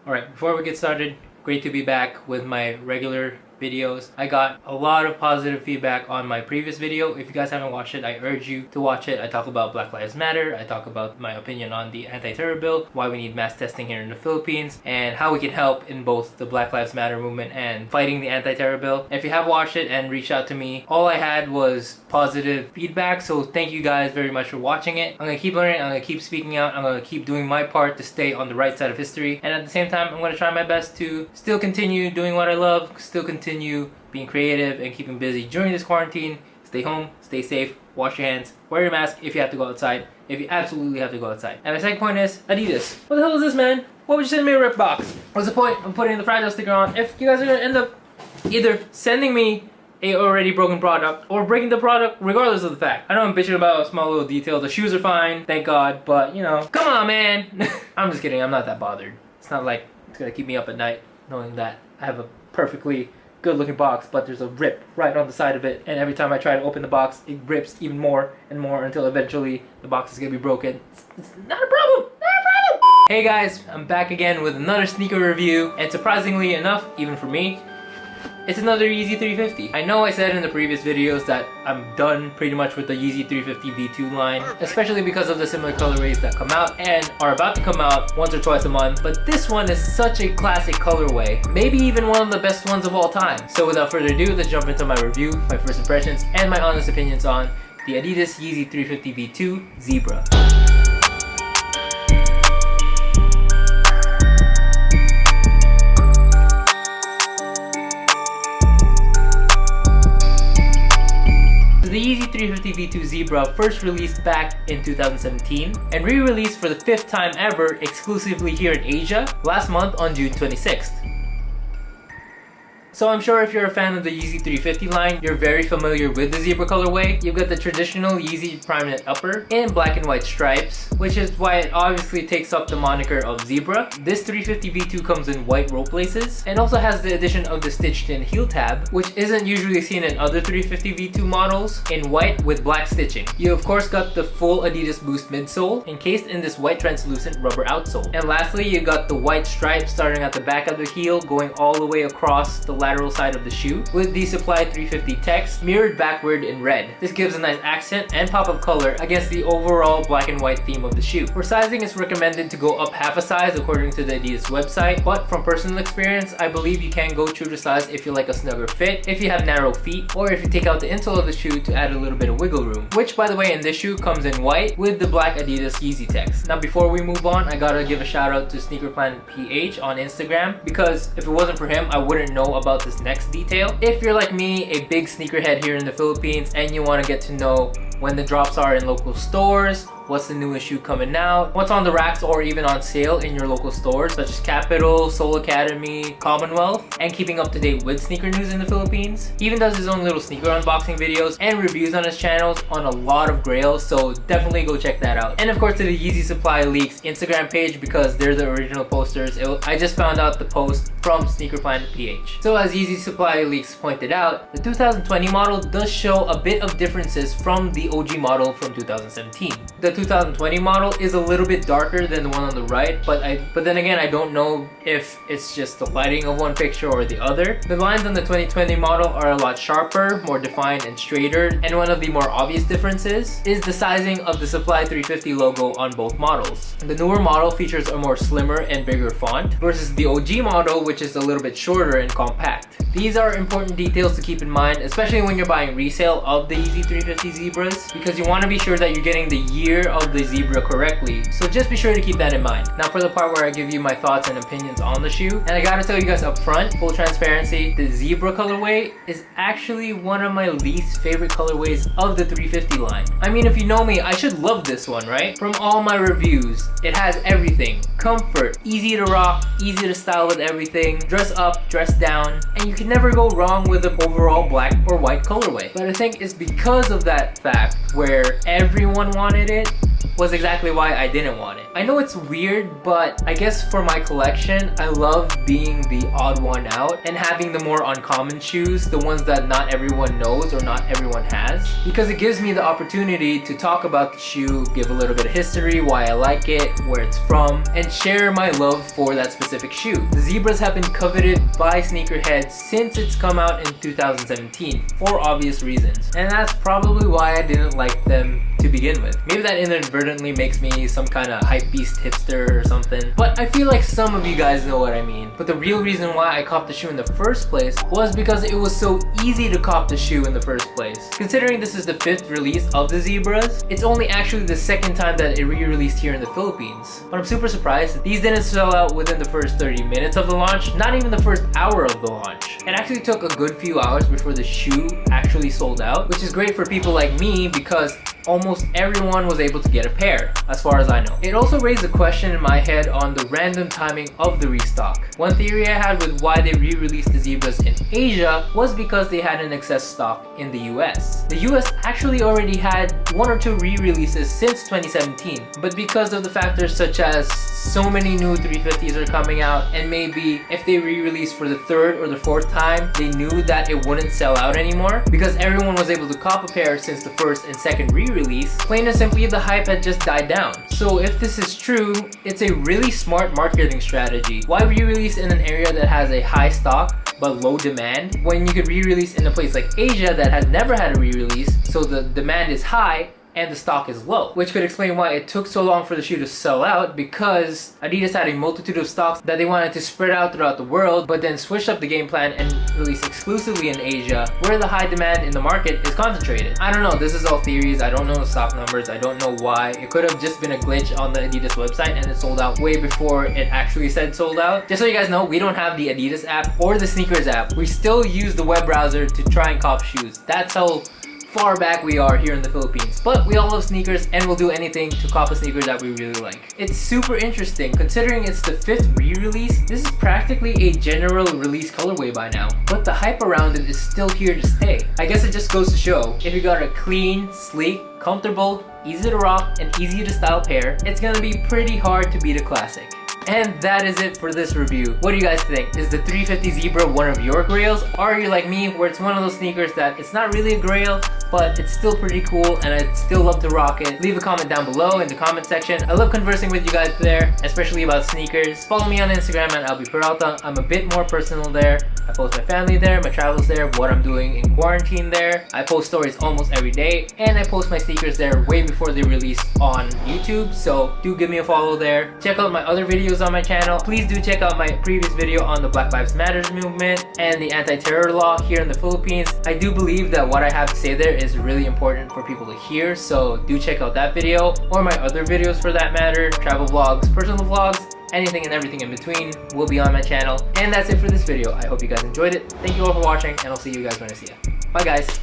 Alright, before we get started, great to be back with my regular videos. I got a lot of positive feedback on my previous video. If you guys haven't watched it, I urge you to watch it. I talk about Black Lives Matter, I talk about my opinion on the anti-terror bill, why we need mass testing here in the Philippines, and how we can help in both the Black Lives Matter movement and fighting the anti-terror bill. If you have watched it and reached out to me, all I had was positive feedback, so thank you guys very much for watching it. I'm gonna keep learning, I'm gonna keep speaking out, I'm gonna keep doing my part to stay on the right side of history, and at the same time, I'm gonna try my best to still continue doing what I love, still continue being creative and keeping busy during this quarantine. Stay home, stay safe, wash your hands, wear your mask if you have to go outside, if you absolutely have to go outside. And my second point is Adidas. What the hell is this, man? Why would you send me a rip box? What's the point of putting the fragile sticker on if you guys are gonna end up either sending me a already broken product or breaking the product regardless of the fact? I know I'm bitching about a small little detail. The shoes are fine, thank God, but you know, come on, man. I'm just kidding, I'm not that bothered. It's not like it's gonna keep me up at night knowing that I have a perfectly good looking box, but there's a rip right on the side of it, and every time I try to open the box, it rips even more and more until eventually the box is gonna be broken. It's not a problem! Not a problem! Hey guys, I'm back again with another sneaker review, and surprisingly enough, even for me, it's another Yeezy 350. I know I said in the previous videos that I'm done pretty much with the Yeezy 350 V2 line, especially because of the similar colorways that come out and are about to come out once or twice a month, but this one is such a classic colorway, maybe even one of the best ones of all time. So without further ado, let's jump into my review, my first impressions, and my honest opinions on the Adidas Yeezy 350 V2 Zebra. The Yeezy 350 V2 Zebra first released back in 2017 and re-released for the 5th time ever exclusively here in Asia last month on June 26th. So I'm sure if you're a fan of the Yeezy 350 line, you're very familiar with the Zebra colorway. You've got the traditional Yeezy Prime Knit upper in black and white stripes, which is why it obviously takes up the moniker of Zebra. This 350 V2 comes in white rope laces and also has the addition of the stitched in heel tab, which isn't usually seen in other 350 V2 models, in white with black stitching. You of course got the full Adidas Boost midsole encased in this white translucent rubber outsole. And lastly, you got the white stripes starting at the back of the heel going all the way across the lateral side of the shoe with the Supply 350 text mirrored backward in red. This gives a nice accent and pop of color against the overall black and white theme of the shoe. For sizing, it's recommended to go up half a size according to the Adidas website, but from personal experience, I believe you can go true to size if you like a snugger fit, if you have narrow feet, or if you take out the insole of the shoe to add a little bit of wiggle room, which by the way in this shoe comes in white with the black Adidas Yeezy text. Now before we move on, I gotta give a shout out to Sneaker Planet PH on Instagram, because if it wasn't for him, I wouldn't know about this next detail. If you're like me, a big sneakerhead here in the Philippines, and you want to get to know when the drops are in local stores, what's the newest shoe coming out, what's on the racks or even on sale in your local stores such as Capital, Soul Academy, Commonwealth, and keeping up to date with sneaker news in the Philippines. He even does his own little sneaker unboxing videos and reviews on his channels on a lot of grails, so definitely go check that out. And of course to the Yeezy Supply Leaks Instagram page, because they're the original posters. I just found out the post from Sneaker Planet PH. So as Yeezy Supply Leaks pointed out, the 2020 model does show a bit of differences from the OG model from 2017. The 2020 model is a little bit darker than the one on the right, but then again, I don't know if it's just the lighting of one picture or the other. The lines on the 2020 model are a lot sharper, more defined and straighter, and one of the more obvious differences is the sizing of the Supply 350 logo on both models. The newer model features a more slimmer and bigger font versus the OG model, which is a little bit shorter and compact. These are important details to keep in mind, especially when you're buying resale of the Yeezy 350 Zebras, because you want to be sure that you're getting the year of the Zebra correctly, so just be sure to keep that in mind. Now for the part where I give you my thoughts and opinions on the shoe, and I gotta tell you guys up front, full transparency, the Zebra colorway is actually one of my least favorite colorways of the 350 line. I mean, if you know me, I should love this one, right? From all my reviews, it has everything. Comfort, easy to rock, easy to style with everything, dress up, dress down, and you can never go wrong with the overall black or white colorway. But I think it's because of that fact where everyone wanted it, was exactly why I didn't want it. I know it's weird, but I guess for my collection, I love being the odd one out and having the more uncommon shoes, the ones that not everyone knows or not everyone has, because it gives me the opportunity to talk about the shoe, give a little bit of history, why I like it, where it's from, and share my love for that specific shoe. The Zebras have been coveted by sneakerheads since it's come out in 2017 for obvious reasons, and that's probably why I didn't like them to begin with. Maybe that inadvertently makes me some kind of hype beast hipster or something, but I feel like some of you guys know what I mean. But the real reason why I copped the shoe in the first place was because it was so easy to cop the shoe in the first place. Considering this is the 5th release of the Zebras, it's only actually the 2nd time that it re-released here in the Philippines. But I'm super surprised these didn't sell out within the first 30 minutes of the launch, not even the first hour of the launch. It actually took a good few hours before the shoe actually sold out, which is great for people like me because almost everyone was able to get a pair, as far as I know. It also raised a question in my head on the random timing of the restock. One theory I had with why they re-released the Zebras in Asia was because they had an excess stock in the US. The US actually already had 1 or 2 re-releases since 2017, but because of the factors such as so many new 350s are coming out, and maybe if they re-release for the 3rd or the 4th time, they knew that it wouldn't sell out anymore because everyone was able to cop a pair since the 1st and 2nd re-release. Plain and simply, the hype had just died down. So if this is true, it's a really smart marketing strategy. Why re-release in an area that has a high stock but low demand when you could re-release in a place like Asia that has never had a re-release, so the demand is high and the stock is low, which could explain why it took so long for the shoe to sell out, because Adidas had a multitude of stocks that they wanted to spread out throughout the world, but then switched up the game plan and released exclusively in Asia, where the high demand in the market is concentrated. I don't know, this is all theories, I don't know the stock numbers, I don't know why. It could have just been a glitch on the Adidas website and it sold out way before it actually said sold out. Just so you guys know, we don't have the Adidas app or the sneakers app. We still use the web browser to try and cop shoes. That's how far back we are here in the Philippines, but we all love sneakers and we'll do anything to cop a sneaker that we really like. It's super interesting considering it's the 5th re-release. This is practically a general release colorway by now, but the hype around it is still here to stay. I guess it just goes to show, if you got a clean, sleek, comfortable, easy to rock, and easy to style pair, it's gonna be pretty hard to beat a classic. And that is it for this review. What do you guys think? Is the 350 Zebra one of your grails? Or are you like me, where it's one of those sneakers that it's not really a grail, but it's still pretty cool and I'd still love to rock it? Leave a comment down below in the comment section. I love conversing with you guys there, especially about sneakers. Follow me on Instagram at Albie Peralta. I'm a bit more personal there. I post my family there, my travels there, what I'm doing in quarantine there. I post stories almost every day, and I post my sneakers there way before they release on YouTube, so do give me a follow there. Check out my other videos on my channel. Please do check out my previous video on the Black Lives Matter movement and the anti-terror law here in the Philippines. I do believe that what I have to say there is really important for people to hear, so do check out that video or my other videos for that matter. Travel vlogs, personal vlogs, anything and everything in between will be on my channel. And that's it for this video. I hope you guys enjoyed it. Thank you all for watching, and I'll see you guys when I see you. Bye guys.